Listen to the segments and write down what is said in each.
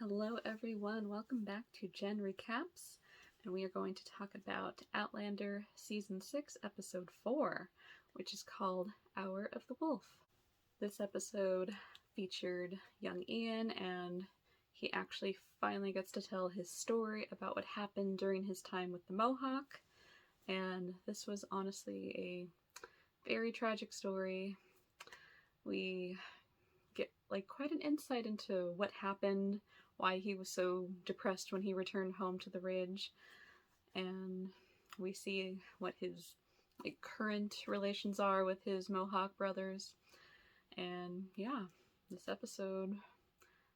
Hello everyone, welcome back to Gen Recaps, and we are going to talk about Outlander Season 6, Episode 4, which is called Hour of the Wolf. This episode featured young Ian, and he actually finally gets to tell his story about what happened during his time with the Mohawk, and this was honestly a very tragic story. We get quite an insight into what happened, why he was so depressed when he returned home to the ridge, and we see what his current relations are with his Mohawk brothers. And yeah, this episode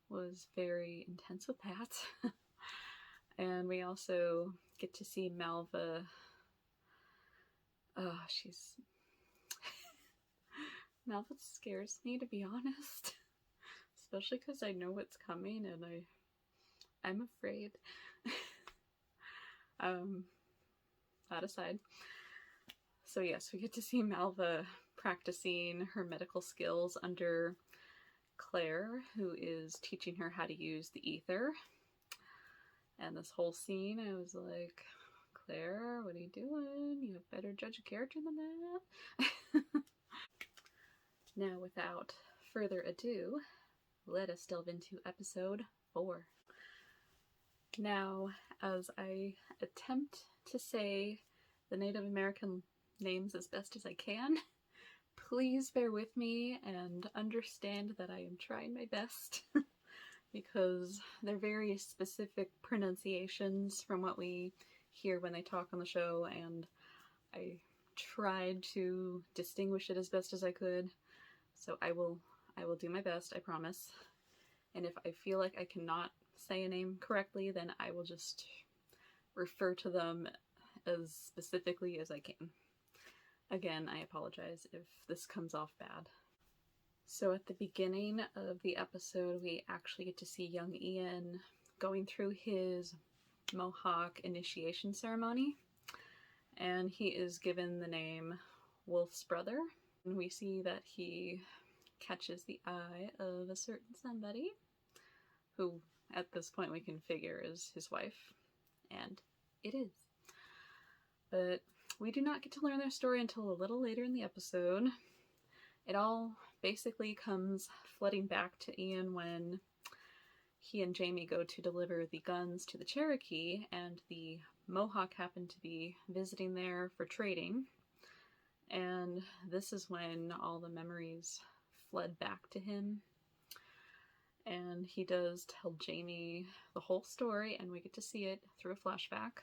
was very intense with that. And we also get to see Malva. She's Malva scares me, to be honest. Especially because I know what's coming and I'm afraid. That aside. So yes, we get to see Malva practicing her medical skills under Claire, who is teaching her how to use the ether. And this whole scene, I was like, Claire, what are you doing? You better judge a character than that. Now, without further ado, let us delve into episode 4. Now, as I attempt to say the Native American names as best as I can, please bear with me and understand that I am trying my best because they're very specific pronunciations from what we hear when they talk on the show, and I tried to distinguish it as best as I could. So I will do my best, I promise. And if I feel like I cannot say a name correctly, then I will just refer to them as specifically as I can. Again, I apologize if this comes off bad. So at the beginning of the episode, we actually get to see young Ian going through his Mohawk initiation ceremony, and he is given the name Wolf's brother. And we see that he catches the eye of a certain somebody, who at this point we can figure is his wife, and it is. But we do not get to learn their story until a little later in the episode. It all basically comes flooding back to Ian when he and Jamie go to deliver the guns to the Cherokee, and the Mohawk happen to be visiting there for trading. And this is when all the memories flood back to him. And he does tell Jamie the whole story, and we get to see it through a flashback.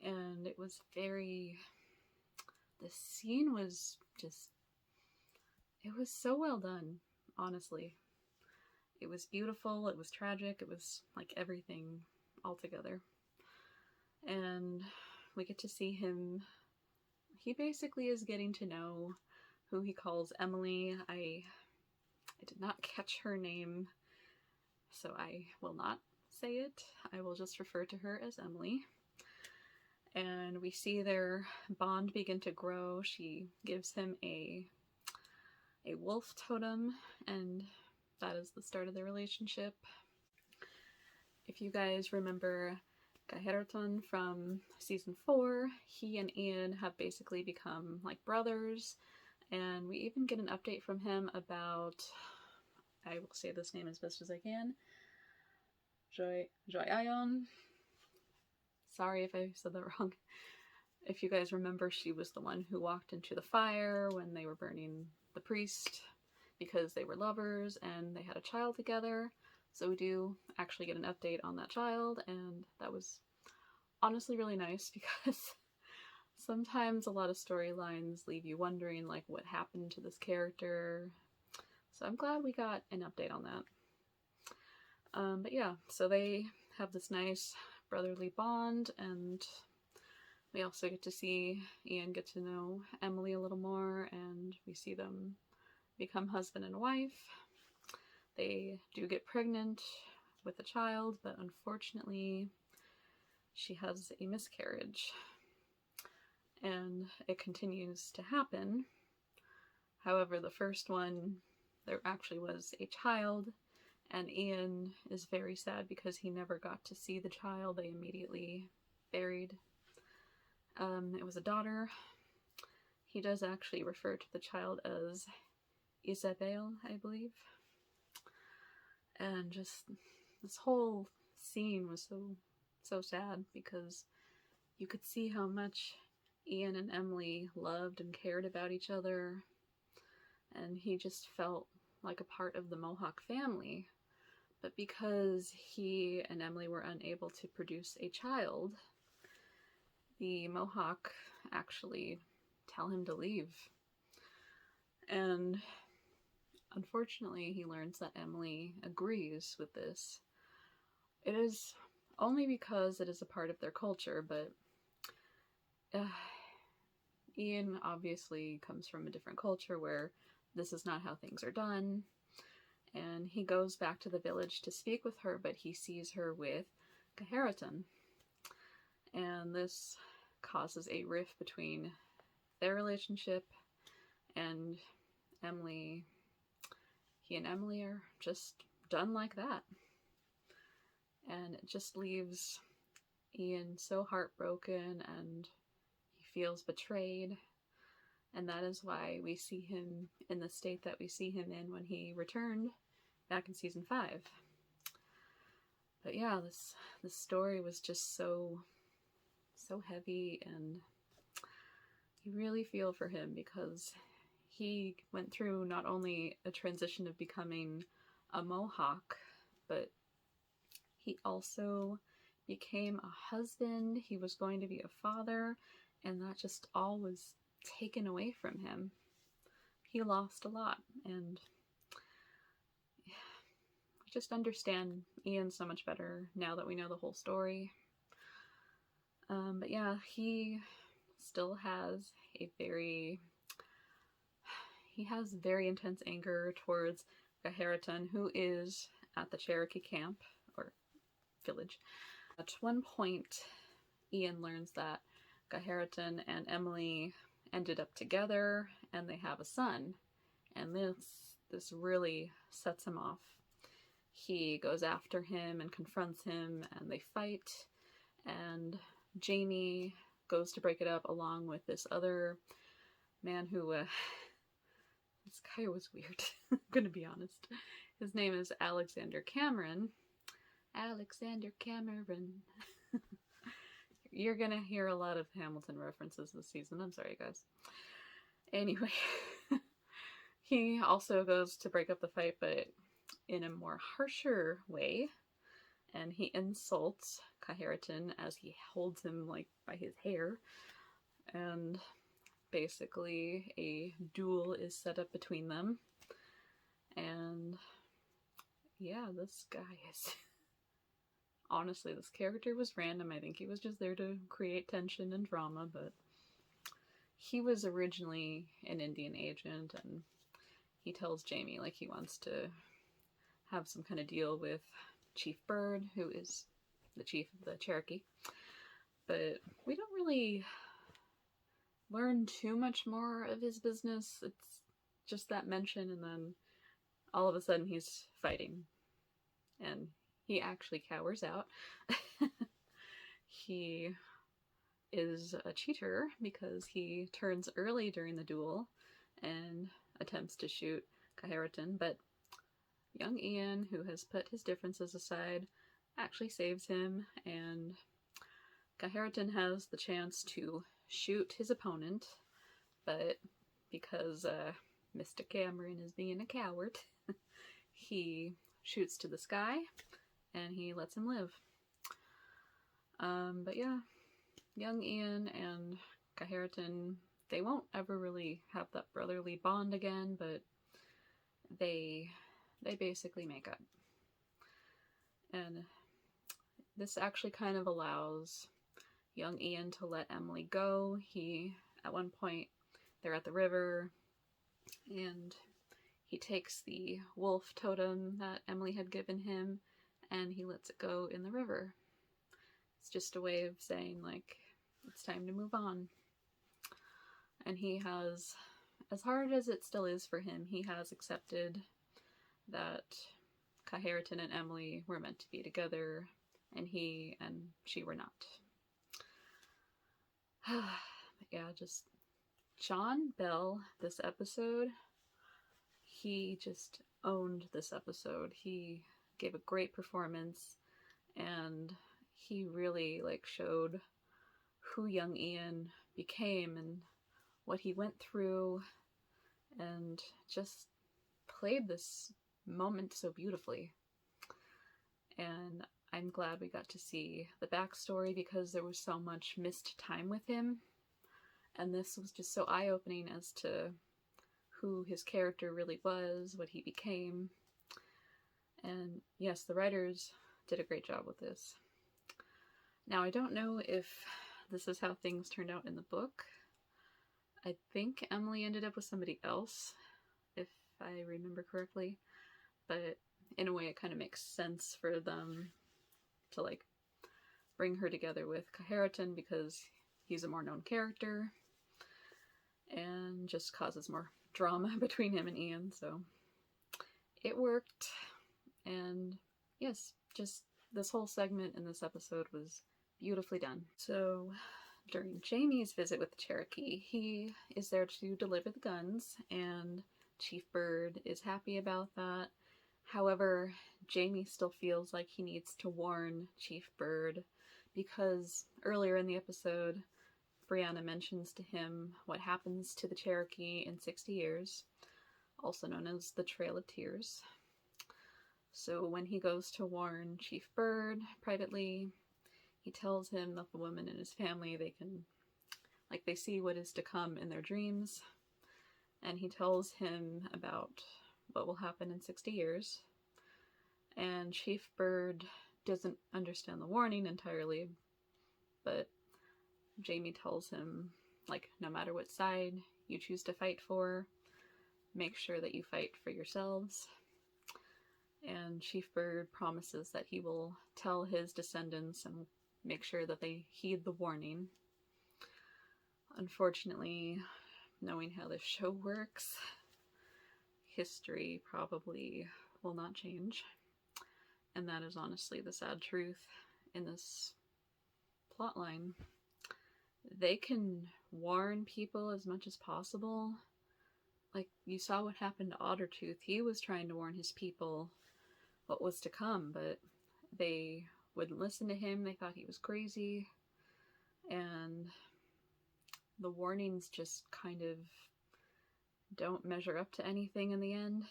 And it was the scene was just, it was so well done, honestly. It was beautiful, it was tragic, it was like everything all together. And we get to see him, he basically is getting to know who he calls Emily. I did not catch her name, so I will not say it. I will just refer to her as Emily. And we see their bond begin to grow. She gives him a wolf totem, and that is the start of their relationship. If you guys remember Gaherton from season 4, he and Ian have basically become like brothers, and we even get an update from him about, I will say this name as best as I can, Joyayon. Sorry if I said that wrong. If you guys remember, she was the one who walked into the fire when they were burning the priest because they were lovers and they had a child together. So we do actually get an update on that child, and that was honestly really nice because sometimes a lot of storylines leave you wondering like what happened to this character. So I'm glad we got an update on that. But yeah, so they have this nice brotherly bond, and we also get to see Ian get to know Emily a little more, and we see them become husband and wife. They do get pregnant with a child, but unfortunately she has a miscarriage, and it continues to happen. However, the first one, there actually was a child, And Ian is very sad because he never got to see the child. They immediately buried. It was a daughter. He does actually refer to the child as Isabel, I believe. And just this whole scene was so sad because you could see how much Ian and Emily loved and cared about each other. And he just felt like a part of the Mohawk family. But because he and Emily were unable to produce a child, the Mohawk actually tell him to leave. And unfortunately, he learns that Emily agrees with this. It is only because it is a part of their culture, but Ian obviously comes from a different culture where this is not how things are done. And he goes back to the village to speak with her, but he sees her with Kaharitan. And this causes a rift between their relationship and Emily. He and Emily are just done like that. And it just leaves Ian so heartbroken, and he feels betrayed. And that is why we see him in the state that we see him in when he returned back in season 5. But yeah, this story was just so heavy, and you really feel for him because he went through not only a transition of becoming a Mohawk, but he also became a husband. He was going to be a father, and that just all was taken away from him. He lost a lot, and we just understand Ian so much better now that we know the whole story. But yeah, he still has very intense anger towards Kaharitan, who is at the Cherokee camp, or village. At one point, Ian learns that Kaharitan and Emily ended up together, and they have a son. And this really sets him off. He goes after him and confronts him, and they fight, and Jamie goes to break it up along with this other man who, this guy was weird, I'm gonna be honest. His name is Alexander Cameron. Alexander Cameron. You're gonna hear a lot of Hamilton references this season, I'm sorry guys. Anyway, he also goes to break up the fight, but in a more harsher way. And he insults Kaharitan as he holds him like by his hair, and basically a duel is set up between them. And yeah, this guy is honestly, this character was random. I think he was just there to create tension and drama, but he was originally an Indian agent, and he tells Jamie like he wants to have some kind of deal with Chief Bird, who is the chief of the Cherokee. But we don't really learn too much more of his business. It's just that mention, and then all of a sudden he's fighting. And he actually cowers out. He is a cheater because he turns early during the duel and attempts to shoot Kaharitan, but young Ian, who has put his differences aside, actually saves him, and Kaharitan has the chance to shoot his opponent, but because Mr. Cameron is being a coward, he shoots to the sky, and he lets him live. But yeah, young Ian and Kaharitan, they won't ever really have that brotherly bond again, but they basically make up. And this actually kind of allows young Ian to let Emily go. At one point, they're at the river, and he takes the wolf totem that Emily had given him, and he lets it go in the river. It's just a way of saying, like, it's time to move on. And he has, as hard as it still is for him, he has accepted that Caherton and Emily were meant to be together, and he and she were not. Yeah, just John Bell, this episode, he just owned this episode. He gave a great performance, and he really showed who young Ian became and what he went through, and just played this moment so beautifully. And I'm glad we got to see the backstory, because there was so much missed time with him, and this was just so eye-opening as to who his character really was, what he became. And yes, the writers did a great job with this. Now, I don't know if this is how things turned out in the book. I think Emily ended up with somebody else, if I remember correctly, but in a way it kind of makes sense for them to bring her together with Caherton, because he's a more known character and just causes more drama between him and Ian, so it worked. And yes, just this whole segment in this episode was beautifully done. So during Jamie's visit with the Cherokee, he is there to deliver the guns, and Chief Bird is happy about that. However, Jamie still feels like he needs to warn Chief Bird, because earlier in the episode, Brianna mentions to him what happens to the Cherokee in 60 years, also known as the Trail of Tears. So when he goes to warn Chief Bird privately, he tells him that the woman and his family, they see what is to come in their dreams, and he tells him about what will happen in 60 years. And Chief Bird doesn't understand the warning entirely, but Jamie tells him, no matter what side you choose to fight for, make sure that you fight for yourselves. And Chief Bird promises that he will tell his descendants and make sure that they heed the warning. Unfortunately, knowing how this show works, history probably will not change. And that is honestly the sad truth in this plotline. They can warn people as much as possible. You saw what happened to Ottertooth. He was trying to warn his people what was to come, but they wouldn't listen to him. They thought he was crazy. And the warnings just kind of don't measure up to anything in the end,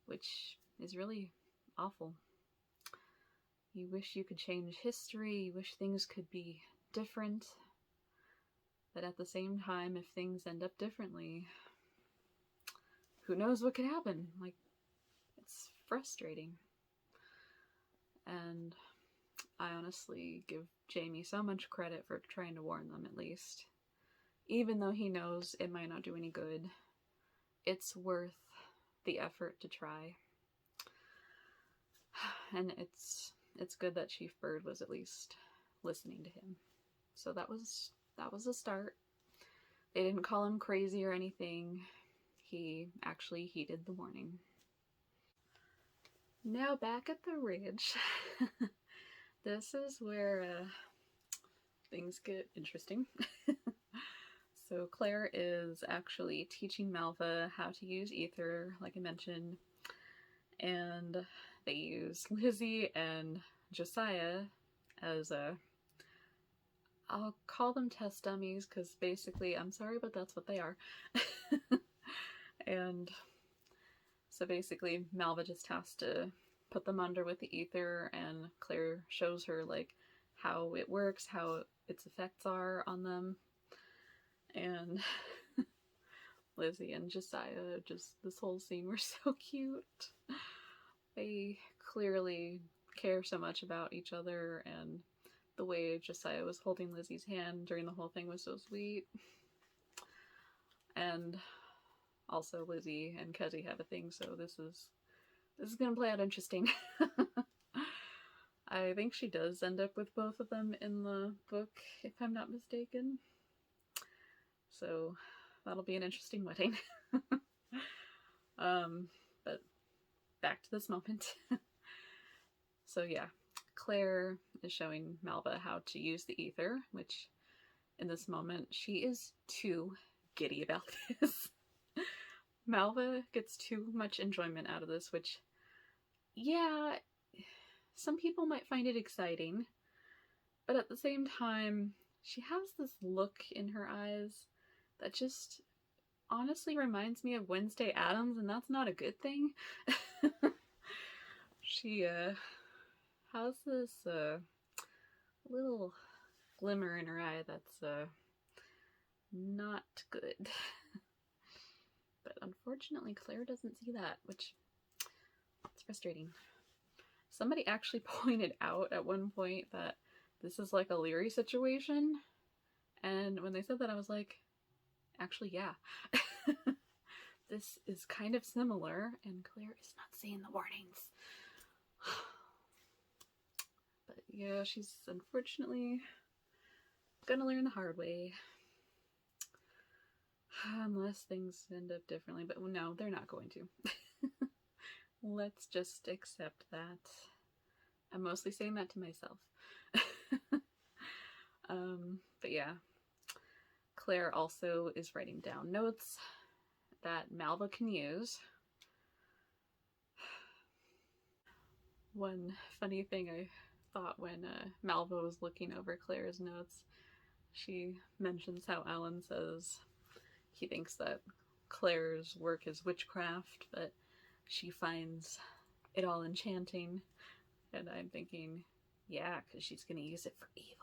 which is really awful. You wish you could change history, you wish things could be different, but at the same time, if things end up differently, who knows what could happen? It's frustrating. And I honestly give Jamie so much credit for trying to warn them, at least. Even though he knows it might not do any good, it's worth the effort to try. And it's good that Chief Bird was at least listening to him. So that was a start. They didn't call him crazy or anything. He actually heeded the warning. Now back at the ridge. This is where things get interesting. So Claire is actually teaching Malva how to use ether, like I mentioned, and they use Lizzie and Josiah as I'll call them test dummies, because basically, I'm sorry, but that's what they are. And so basically, Malva just has to put them under with the ether, and Claire shows her how it works, how its effects are on them. And Lizzie and Josiah, just this whole scene were so cute. They clearly care so much about each other, and the way Josiah was holding Lizzie's hand during the whole thing was so sweet. And also Lizzie and Kezzy have a thing, so this is gonna play out interesting. I think she does end up with both of them in the book, if I'm not mistaken. So that'll be an interesting wedding. But back to this moment. So yeah, Claire is showing Malva how to use the ether, which in this moment she is too giddy about this. Malva gets too much enjoyment out of this, which, yeah, some people might find it exciting, but at the same time, she has this look in her eyes that just honestly reminds me of Wednesday Addams, and that's not a good thing. She has this little glimmer in her eye that's not good. But unfortunately, Claire doesn't see that, which is frustrating. Somebody actually pointed out at one point that this is like a Leary situation, and when they said that, I was like, actually, yeah. This is kind of similar, and Claire is not seeing the warnings. But yeah, she's unfortunately gonna learn the hard way. Unless things end up differently, but no, they're not going to. Let's just accept that. I'm mostly saying that to myself. But yeah, Claire also is writing down notes that Malva can use. One funny thing I thought when Malva was looking over Claire's notes, she mentions how Alan says he thinks that Claire's work is witchcraft, but she finds it all enchanting. And I'm thinking, yeah, because she's going to use it for evil.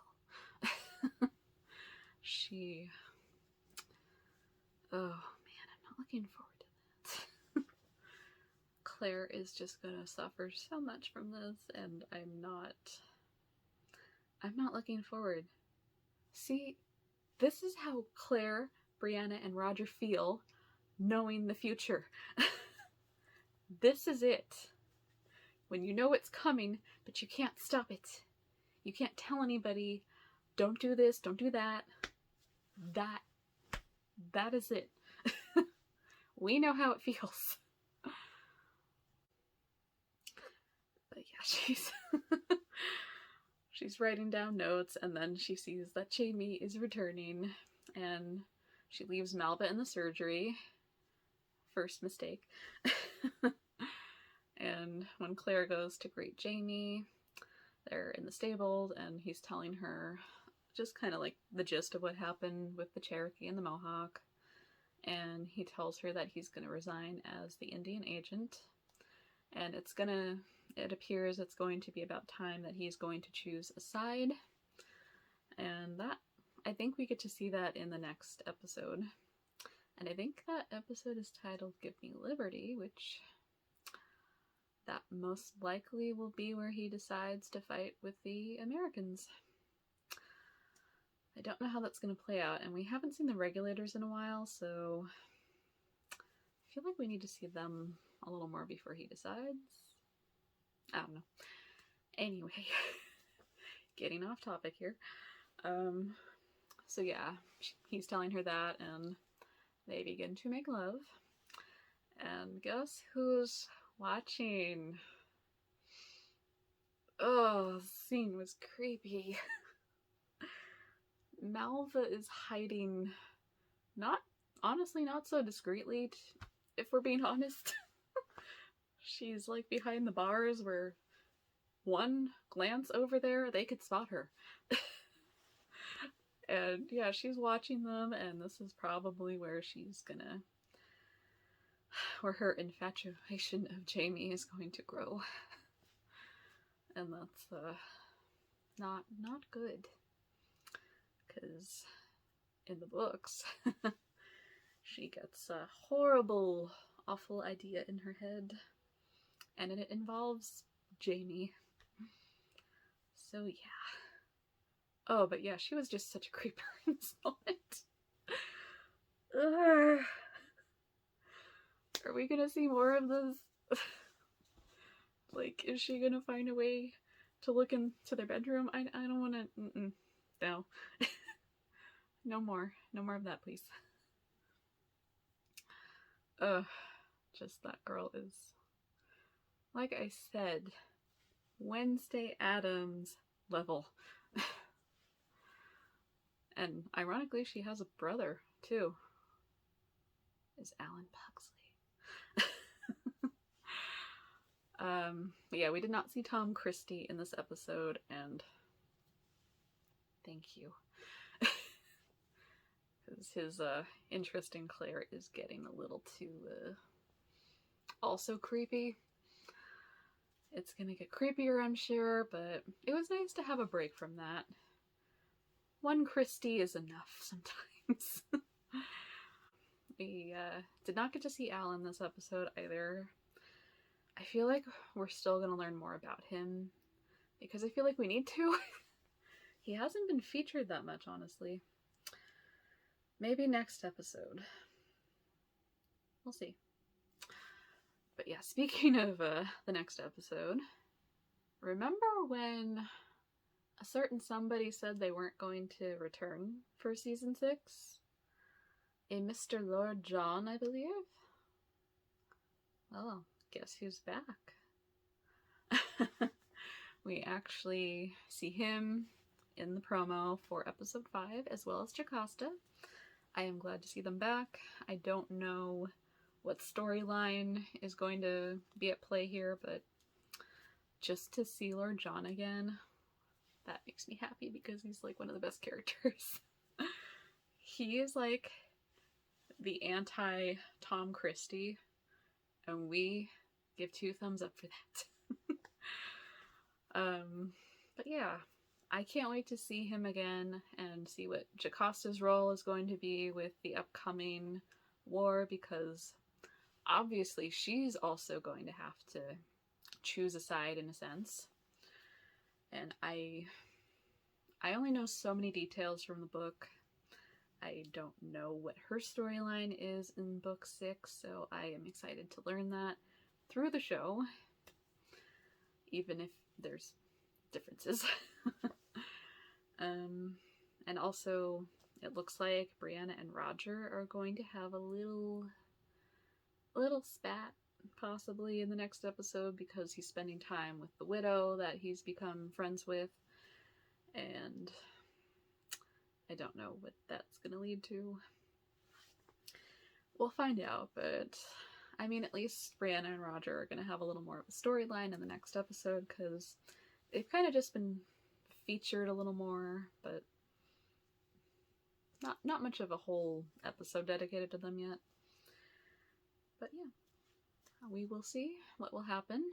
Oh man, I'm not looking forward to that. Claire is just going to suffer so much from this, and I'm not looking forward. See, this is how Claire, Brianna, and Roger feel knowing the future. This is it. When you know it's coming, but you can't stop it. You can't tell anybody, don't do this, don't do that. That is it. We know how it feels. But yeah, she's writing down notes, and then she sees that Jamie is returning, and she leaves Malva in the surgery. First mistake. And when Claire goes to greet Jamie, they're in the stables, and he's telling her just kind of like the gist of what happened with the Cherokee and the Mohawk. And he tells her that he's going to resign as the Indian agent, and it appears it's going to be about time that he's going to choose a side. And that, I think we get to see that in the next episode. And I think that episode is titled Give Me Liberty, which that most likely will be where he decides to fight with the Americans. I don't know how that's going to play out, and we haven't seen the Regulators in a while, so I feel like we need to see them a little more before he decides. I don't know. Anyway, getting off topic here. So yeah, he's telling her that, and they begin to make love. And guess who's watching? Oh, the scene was creepy. Malva is hiding, honestly not so discreetly, if we're being honest. She's like behind the bars where one glance over there, they could spot her. And yeah, she's watching them, and this is probably where where her infatuation of Jamie is going to grow. And that's not good. Because in the books, she gets a horrible, awful idea in her head, and it involves Jamie. So yeah. Oh, but yeah, she was just such a creeper in this moment. Ugh. Are we gonna see more of this? Like, is she gonna find a way to look into their bedroom? I don't wanna, no. No more of that, please. Ugh, just that girl is like I said, Wednesday Addams level. And ironically, she has a brother, too. Is Alan Pugsley. But yeah, we did not see Tom Christie in this episode, and thank you. Because his interest in Claire is getting a little too, also creepy. It's gonna get creepier, I'm sure, but it was nice to have a break from that. One Christie is enough sometimes. We did not get to see Alan this episode either. I feel like we're still gonna learn more about him, because I feel like we need to. He hasn't been featured that much, honestly. Maybe next episode. We'll see. But yeah, speaking of the next episode, remember when a certain somebody said they weren't going to return for season 6? A Mr. Lord John, I believe? Well, guess who's back? We actually see him in the promo for episode 5, as well as Jocasta. I am glad to see them back. I don't know what storyline is going to be at play here, but just to see Lord John again, that makes me happy, because he's like one of the best characters. He is like the anti-Tom Christie, and we give 2 thumbs up for that. But yeah, I can't wait to see him again and see what Jocasta's role is going to be with the upcoming war, because obviously she's also going to have to choose a side in a sense. And I only know so many details from the book. I don't know what her storyline is in book 6, so I am excited to learn that through the show, even if there's differences. And also, it looks like Brianna and Roger are going to have a little spat, possibly, in the next episode, because he's spending time with the widow that he's become friends with, and I don't know what that's gonna lead to. We'll find out, but I mean, at least Brianna and Roger are gonna have a little more of a storyline in the next episode, because they've kind of just been featured a little more, but not much of a whole episode dedicated to them yet. But yeah, we will see what will happen.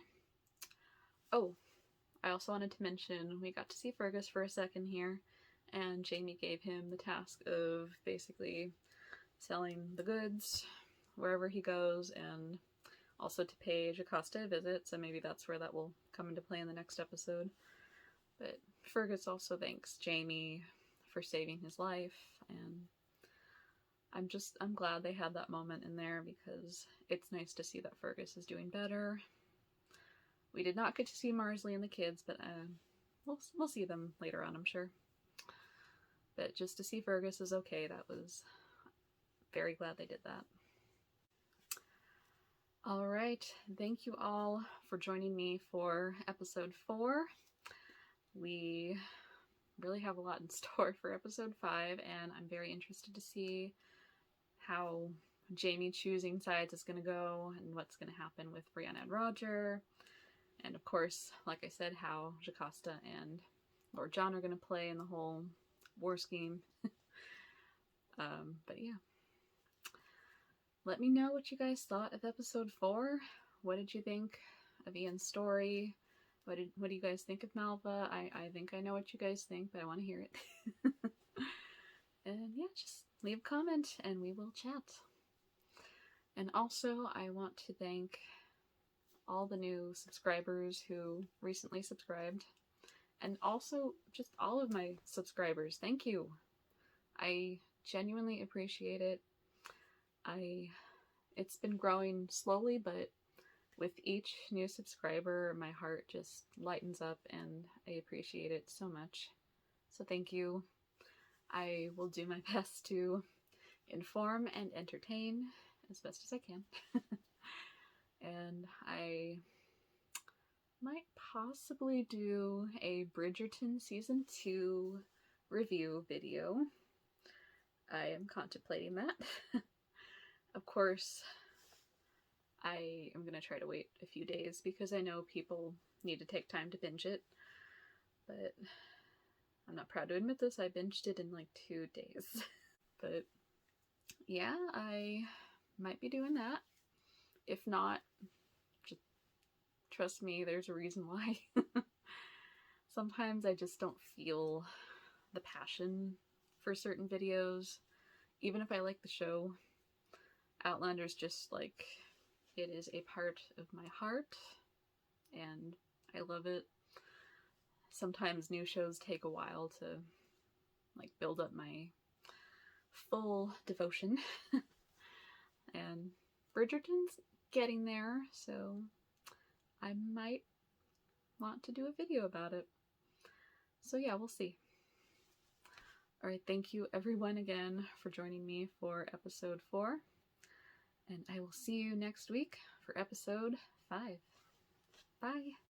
Oh, I also wanted to mention we got to see Fergus for a second here, and Jamie gave him the task of basically selling the goods wherever he goes, and also to pay Jocasta a visit, so maybe that's where that will come into play in the next episode. But Fergus also thanks Jamie for saving his life, and I'm glad they had that moment in there, because it's nice to see that Fergus is doing better. We did not get to see Marsley and the kids, but we'll see them later on, I'm sure. But just to see Fergus is okay, that was very glad they did that. Alright, thank you all for joining me for episode 4. We really have a lot in store for episode 5, and I'm very interested to see how Jamie choosing sides is going to go, and what's going to happen with Brianna and Roger, and of course, like I said, how Jocasta and Lord John are going to play in the whole war scheme. But yeah. Let me know what you guys thought of episode 4. What did you think of Ian's story? What do you guys think of Malva? I think I know what you guys think, but I want to hear it. And yeah, just leave a comment and we will chat. And also, I want to thank all the new subscribers who recently subscribed. And also, just all of my subscribers. Thank you. I genuinely appreciate it. It's been growing slowly, but with each new subscriber, my heart just lightens up, and I appreciate it so much. So thank you. I will do my best to inform and entertain as best as I can. And I Might possibly do a Bridgerton Season 2 review video. I am contemplating that. Of course, I am going to try to wait a few days because I know people need to take time to binge it. But I'm not proud to admit this, I binged it in like 2 days. But yeah, I might be doing that. If not, just trust me, there's a reason why. Sometimes I just don't feel the passion for certain videos. Even if I like the show, Outlander's just like, it is a part of my heart, and I love it. Sometimes new shows take a while to like build up my full devotion. And Bridgerton's getting there, so I might want to do a video about it. So yeah, we'll see. Alright, thank you everyone again for joining me for episode 4. And I will see you next week for episode 5. Bye!